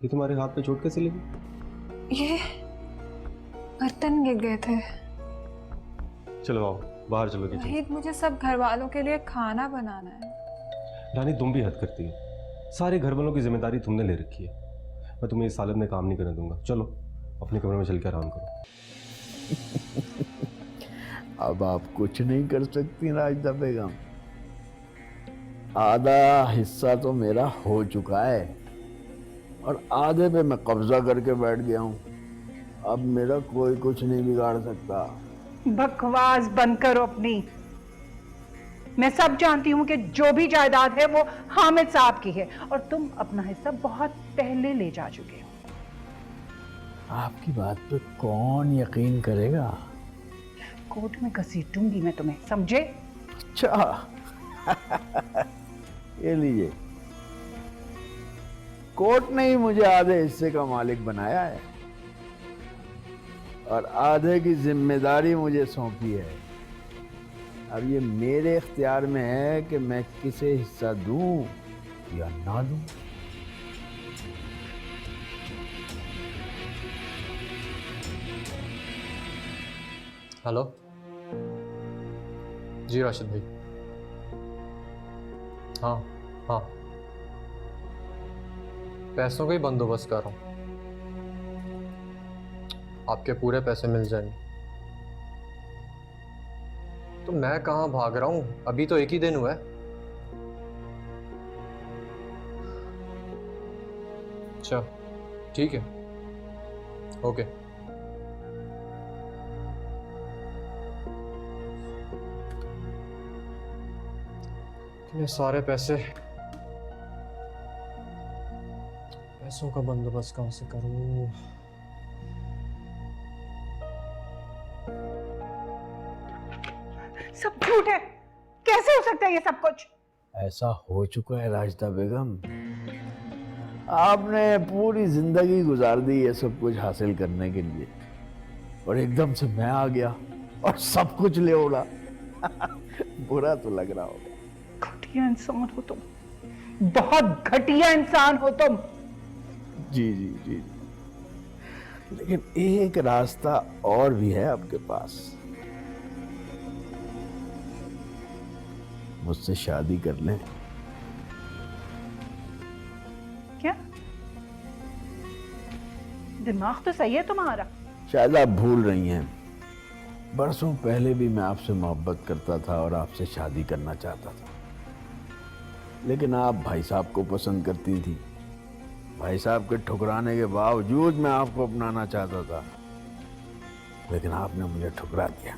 ये तुम्हारे हाथ पे चोट कैसे लगी? ये बर्तन गिर गए थे। चलो आओ बाहर चलो किचन। वहीद, मुझे सब घर वालों के लिए खाना बनाना है। रानी तुम भी हद करती है, सारे घर वालों की जिम्मेदारी तुमने ले रखी है। मैं तुम्हें इस हालत में काम नहीं करने दूंगा। चलो अपने कमरे में चल के आराम करो। अब आप कुछ नहीं कर सकती राजदा बेगम, आधा हिस्सा तो मेरा हो चुका है और आधे पे मैं कब्जा करके बैठ गया हूं। अब मेरा कोई कुछ नहीं बिगाड़ सकता। बकवास बंद करो अपनी। मैं सब जानती हूं कि जो भी जायदाद है वो हामिद साहब की है और तुम अपना हिस्सा बहुत पहले ले जा चुके हो। आपकी बात पे कौन यकीन करेगा? कोर्ट में घसीटूंगी मैं तुम्हें, समझे? अच्छा ये लीजिए, कोर्ट ने ही मुझे आधे हिस्से का मालिक बनाया है और आधे की जिम्मेदारी मुझे सौंपी है। अब ये मेरे इख्तियार में है कि मैं किसे हिस्सा दूं या ना दूं। हेलो जी राशिद भाई। हाँ हाँ, पैसों का ही बंदोबस्त कर रहा हूँ, आपके पूरे पैसे मिल जाएंगे। तो मैं कहाँ भाग रहा हूँ, अभी तो एक ही दिन हुआ है। अच्छा ठीक है, ओके। इतने सारे पैसों का बंदोबस्त कहाँ से करूँ? सब झूठ है, कैसे हो सकता है ये सब कुछ? ऐसा हो चुका है राजदा बेगम, आपने पूरी जिंदगी गुजार दी ये सब कुछ हासिल करने के लिए और एकदम से मैं आ गया और सब कुछ ले उड़ा। बुरा तो लग रहा होगा। घटिया इंसान हो तुम, बहुत घटिया इंसान हो तुम। जी जी जी, लेकिन एक रास्ता और भी है आपके पास। मुझसे शादी कर लें। क्या दिमाग तो सही है तुम्हारा? शायद आप भूल रही हैं, बरसों पहले भी मैं आपसे मोहब्बत करता था और आपसे शादी करना चाहता था, लेकिन आप भाई साहब को पसंद करती थी। भाई साहब के ठुकराने के बावजूद मैं आपको अपनाना चाहता था, लेकिन आपने मुझे ठुकरा दिया।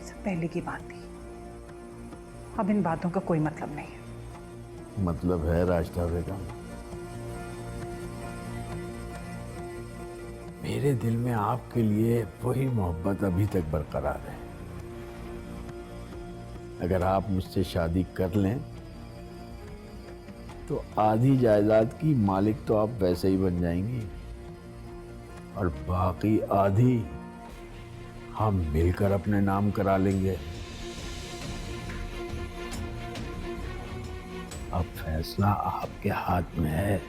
सब पहले की बात थी, अब इन बातों का कोई मतलब नहीं है। मतलब है राजदा बेगम, मेरे दिल में आपके लिए वही मोहब्बत अभी तक बरकरार है। अगर आप मुझसे शादी कर लें तो आधी जायदाद की मालिक तो आप वैसे ही बन जाएंगी और बाकी आधी हम मिलकर अपने नाम करा लेंगे। अब फैसला आपके हाथ में है।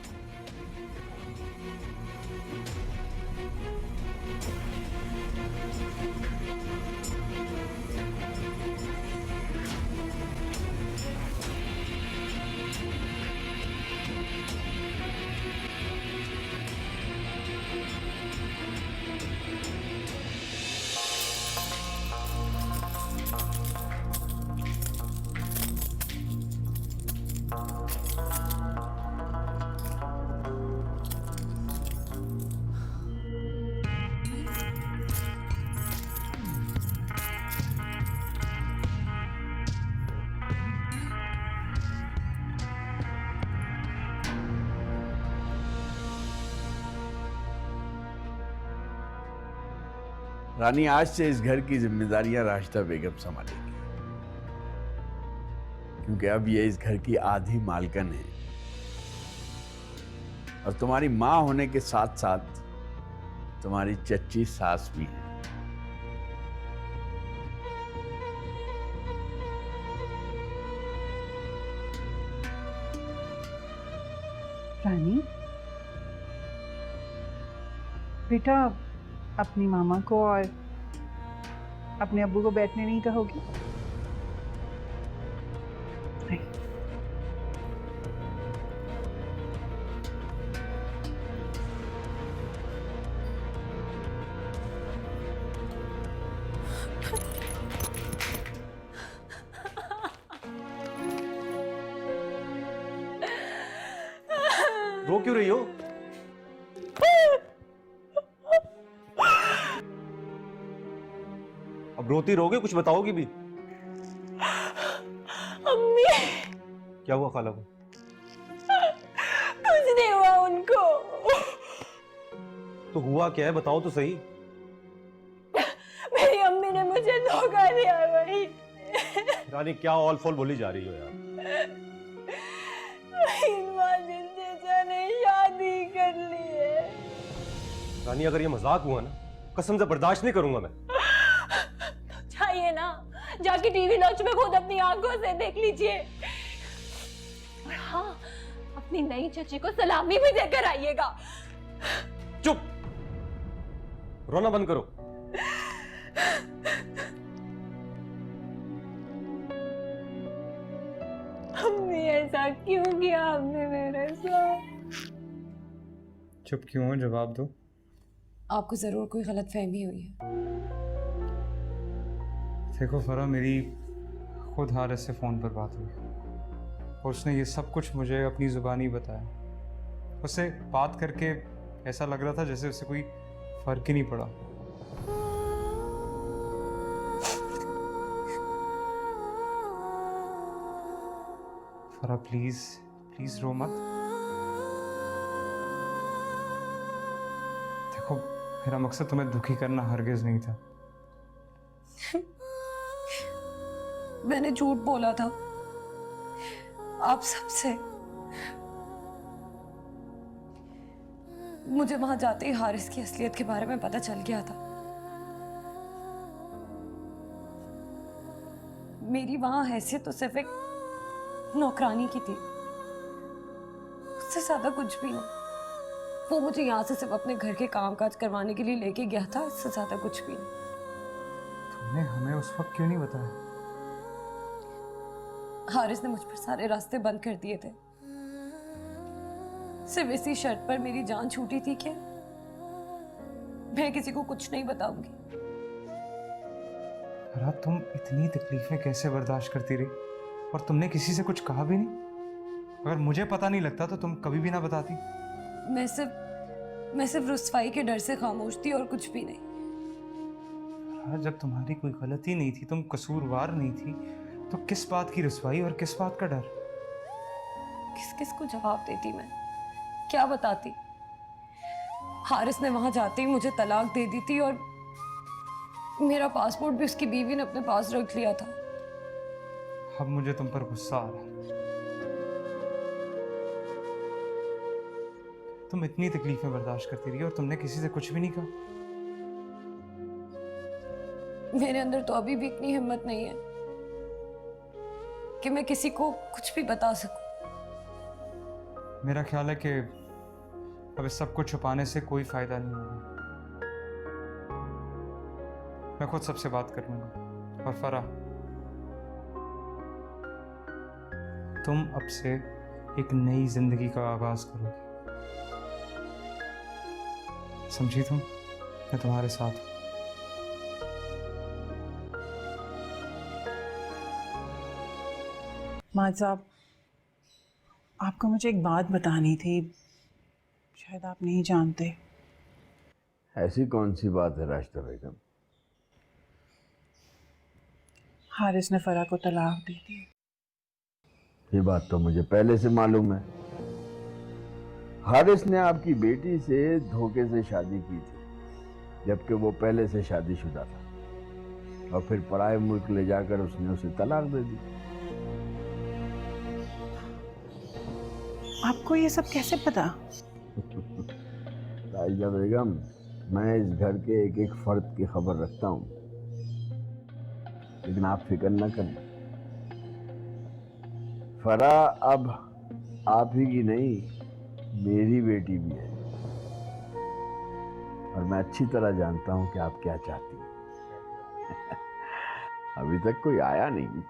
रानी, आज से इस घर की जिम्मेदारियां राशिदा बेगम संभालेगी, क्योंकि अब ये इस घर की आधी मालकन है और तुम्हारी माँ होने के साथ साथ तुम्हारी चच्ची सास भी है। रानी, बेटा अपनी मामा को और अपने अब्बू को बैठने नहीं कहोगी? नहीं। रो क्यों रही हो? अब रोती रहोगे, कुछ बताओगी भी? अम्मी, क्या हुआ खाला को? कुछ नहीं हुआ उनको। तो हुआ क्या है, बताओ तो सही। मेरी अम्मी ने मुझे धोखा दिया वही। रानी क्या ऑल फॉल बोली जा रही हो यार? माजिद चाचा ने शादी कर ली है। रानी अगर ये मजाक हुआ ना, कसम से बर्दाश्त नहीं करूंगा मैं। चाहिए ना, जाके टीवी लॉन्च में खुद अपनी आंखों से देख लीजिए। और हाँ, अपनी नई चाची को सलामी भी देकर आइएगा। चुप, रोना बंद करो। अम्मी ऐसा क्यों किया आपने मेरे साथ? चुप क्यों हो, जवाब दो। आपको जरूर कोई गलतफहमी हुई है। देखो फरा, मेरी खुद हारिस से फ़ोन पर बात हुई और उसने ये सब कुछ मुझे अपनी ज़ुबानी बताया। उससे बात करके ऐसा लग रहा था जैसे उससे कोई फ़र्क ही नहीं पड़ा। फरा प्लीज़ प्लीज़ रो मत। देखो, मेरा मकसद तुम्हें दुखी करना हरगिज़ नहीं था। मैंने झूठ बोला था आप सबसे। मुझे वहां जाते ही हारिस की असलियत के बारे में पता चल गया था। मेरी वहां हैसियत तो सिर्फ एक नौकरानी की थी, उससे ज्यादा कुछ भी नहीं। वो मुझे यहाँ से सिर्फ अपने घर के कामकाज करवाने के लिए लेके गया था, इससे ज्यादा कुछ भी नहीं। तुमने हमें उस वक्त क्यों नहीं बताया? हारिस ने मुझ पर सारे रास्ते बंद कर दिए थे, सिर्फ इसी शर्त पर मेरी जान छूटी थी कि मैं किसी को कुछ नहीं बताऊंगी। फरा, तुम इतनी तकलीफें कैसे बर्दाश्त करती रही और तुमने किसी से कुछ कहा भी नहीं? अगर मुझे पता नहीं लगता तो तुम कभी भी ना बताती। मैं सिर्फ रुस्वाई के डर से खामोश थी और कुछ भी नहीं। फरा, जब तुम्हारी कोई गलती नहीं थी, तुम कसूरवार नहीं थी, तो किस बात की रुस्वाई और किस बात का डर? किस किस को जवाब देती मैं, क्या बताती? हारिस ने वहां जाते ही मुझे तलाक दे दी थी और मेरा पासपोर्ट भी उसकी बीवी ने अपने पास रख लिया था। अब मुझे तुम पर गुस्सा आ रहा है। तुम इतनी तकलीफें बर्दाश्त करती रही और तुमने किसी से कुछ भी नहीं कहा। मेरे अंदर तो अभी भी इतनी हिम्मत नहीं है कि मैं किसी को कुछ भी बता सकूं। मेरा ख्याल है कि अब इस सब को छुपाने से कोई फायदा नहीं होगा। मैं खुद सबसे बात करूंगा। और फरा, तुम अब से एक नई जिंदगी का आगाज करोगी, समझी तुम? मैं तुम्हारे साथ हूं। माज साहब, आपको मुझे एक बात बतानी थी, शायद आप नहीं जानते। ऐसी कौन सी बात है राशिदा बेगम? हारिस ने फरा को तलाक दे दी। ये बात तो मुझे पहले से मालूम है। हारिस ने आपकी बेटी से धोखे से शादी की थी, जबकि वो पहले से शादीशुदा था, और फिर पराए मुल्क ले जाकर उसने उसे तलाक दे दी। आपको ये सब कैसे पता? राशिदा बेगम, मैं इस घर के एक एक फर्द की खबर रखता हूँ, लेकिन आप फिक्र न करें। फरा अब आप ही की नहीं, मेरी बेटी भी है और मैं अच्छी तरह जानता हूं कि आप क्या चाहती हैं। अभी तक कोई आया नहीं।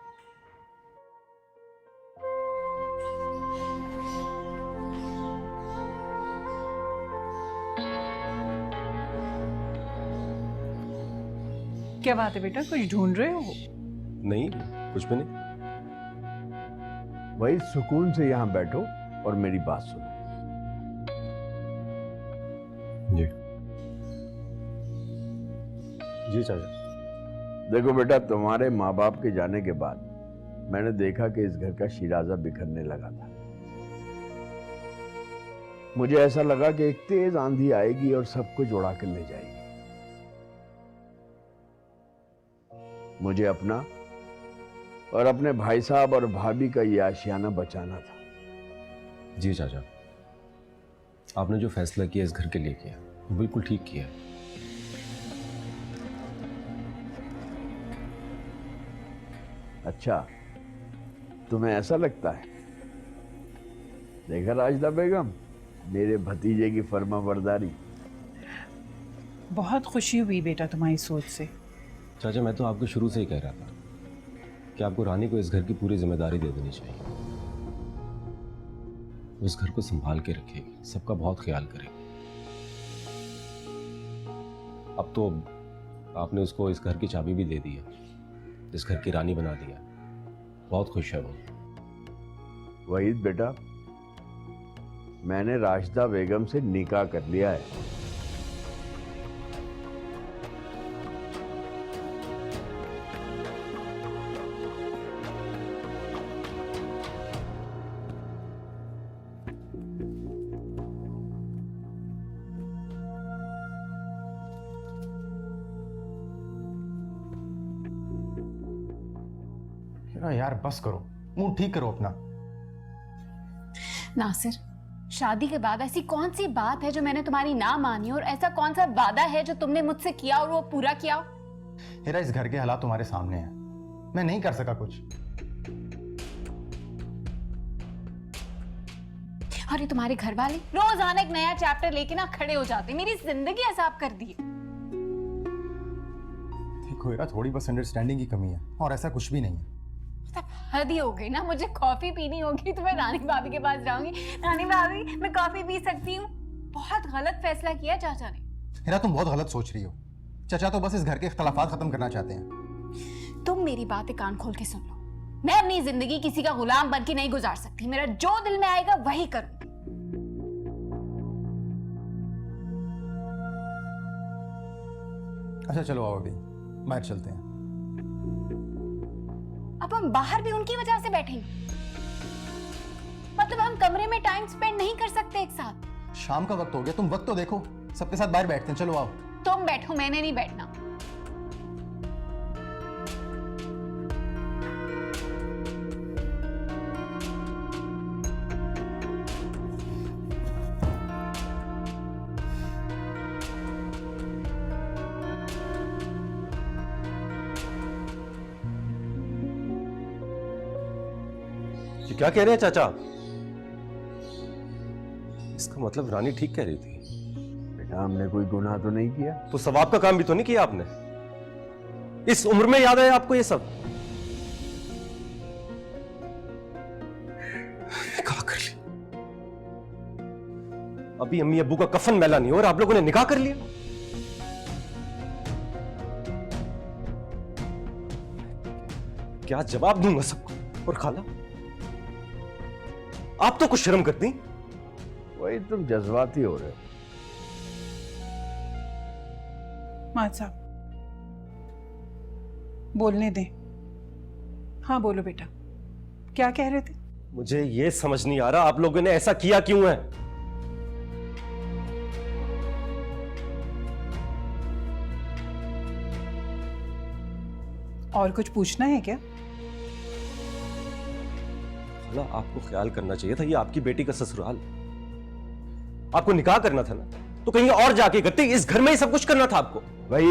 क्या बात है बेटा, कुछ ढूंढ रहे हो? नहीं, कुछ भी नहीं। वही सुकून से यहां बैठो और मेरी बात सुनो। जी जी चाचा। देखो बेटा, तुम्हारे माँ बाप के जाने के बाद मैंने देखा कि इस घर का शिराजा बिखरने लगा था। मुझे ऐसा लगा कि एक तेज आंधी आएगी और सब कुछ उड़ा कर ले जाएगी। मुझे अपना और अपने भाई साहब और भाभी का ये आशियाना बचाना था। जी चाचा, आपने जो फैसला किया इस घर के लिए किया, वो बिल्कुल ठीक किया। अच्छा, तुम्हें ऐसा लगता है? देखा राजदा बेगम, मेरे भतीजे की फर्माबरदारी। बहुत खुशी हुई बेटा तुम्हारी सोच से। चाचा, मैं तो आपको शुरू से ही कह रहा था कि आपको रानी को इस घर की पूरी जिम्मेदारी दे देनी चाहिए। वो इस घर को संभाल के रखेगी, सबका बहुत ख्याल करेगी। अब तो आपने उसको इस घर की चाबी भी दे दी है, इस घर की रानी बना दिया। बहुत खुश है वो। वहीद बेटा, मैंने राशिदा बेगम से निकाह कर लिया है। यार बस करो, मूड ठीक करो अपना। नासिर, शादी के बाद ऐसी कौन सी बात है जो मैंने तुम्हारी ना मानी, और ऐसा कौन सा वादा है जो तुमने मुझसे किया और वो पूरा किया? हेरा, इस घर के हालात तुम्हारे सामने हैं, मैं नहीं कर सका कुछ। और ये तुम्हारे घर वाले रोजाना एक नया चैप्टर लेके ना खड़े हो जाते, मेरी जिंदगी अजाब कर दी। देखो हेरा, थोड़ी बस अंडरस्टैंडिंग की कमी है और ऐसा कुछ भी नहीं है। हद ही हो गई ना, मुझे कॉफी पीनी होगी तो मैं रानी भाभी के पास जाऊंगी। रानी भाभी, मैं कॉफी पी सकती हूँ? बहुत गलत फैसला किया चाचा ने। हेरा, तुम बहुत गलत सोच रही हो। चाचा तो बस इस घर के इख्तलाफात खत्म करना चाहते हैं। तुम मेरी बातें कान खोल के सुन लो। मैं अपनी जिंदगी किसी का गुलाम बन के नहीं गुजार सकती। मेरा जो दिल में आएगा वही करूंगी। अच्छा चलो, आओ अभी बाहर चलते हैं। अब हम बाहर भी उनकी वजह से बैठेंगे? मतलब हम कमरे में टाइम स्पेंड नहीं कर सकते एक साथ? शाम का वक्त हो गया, तुम वक्त तो देखो। सबके साथ बाहर बैठते हैं, चलो आओ। तुम बैठो, मैंने नहीं बैठना। ये क्या कह रहे हैं चाचा? इसका मतलब रानी ठीक कह रही थी। बेटा, हमने कोई गुनाह तो नहीं किया। तो सवाब का काम भी तो नहीं किया आपने? इस उम्र में याद आया आपको ये सब? निकाह कर ली। अभी अम्मी अब्बू का कफन मैला नहीं हो और आप लोगों ने निकाह कर लिया। क्या जवाब दूंगा सबको? और खाला, आप तो कुछ शर्म करती। वही तुम जज्बाती हो रहे हो। मां साहब, बोलने दें। हाँ बोलो बेटा, क्या कह रहे थे? मुझे यह समझ नहीं आ रहा आप लोगों ने ऐसा किया क्यों है। और कुछ पूछना है क्या? खाला, आपको ख्याल करना चाहिए था, ये आपकी बेटी का ससुराल। आपको निकाह करना था ना, तो कहीं और जाके करते। इस घर में ही सब कुछ करना था आपको। भाई,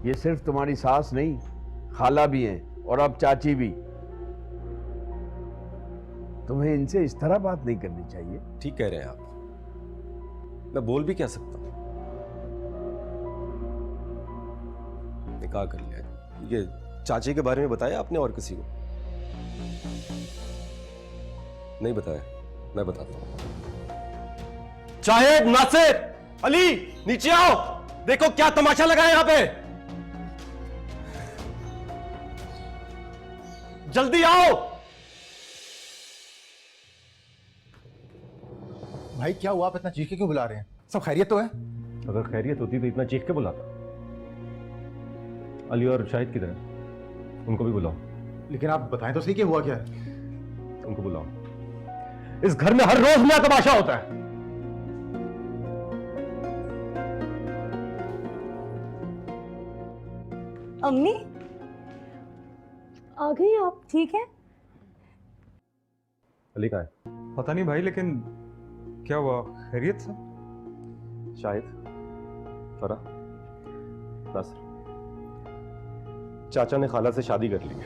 ये सिर्फ तुम्हारी सास नहीं, खाला भी हैं और अब चाची भी। तुम्हें इनसे इस तरह बात नहीं करनी चाहिए। ठीक कह रहे हैं आप, मैं बोल भी क्या सकता हूं। निकाह कर लिया। ये चाची के बारे में बताया आपने और किसी को? नहीं बताया, मैं बताता हूं। शाहिद, नासिर, अली, नीचे आओ, देखो क्या तमाशा लगा है यहां पे। जल्दी आओ। भाई क्या हुआ, आप इतना चीख के क्यों बुला रहे हैं? सब खैरियत तो है? अगर खैरियत होती तो इतना चीख के बुलाता। अली और शाहिद किधर है? उनको भी बुलाओ। लेकिन आप बताएं तो सही कि हुआ क्या है? उनको बुलाओ। इस घर में हर रोज नया तमाशा होता है। अम्मी आ गई आप? ठीक है? अली कहाँ है? पता नहीं भाई, लेकिन क्या हुआ, खैरियत से? शाहिद, फराह, नासिर, चाचा ने खाला से शादी कर ली है।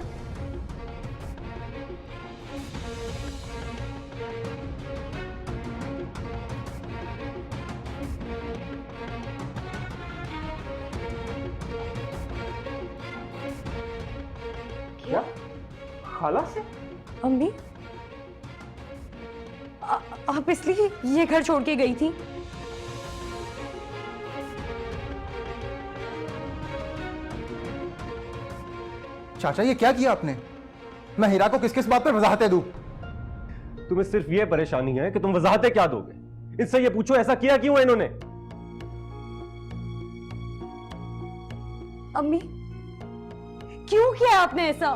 क्या? खाला से? अम्मी आप इसलिए ये घर छोड़ के गई थी? चाचा ये क्या किया आपने? मैं हीरा को किस किस बात पर वजाहतें दूं? तुम्हें सिर्फ यह परेशानी है कि तुम वजाहतें क्या दोगे। इससे ये पूछो ऐसा किया क्यों है इन्होंने। अम्मी क्यों किया आपने ऐसा?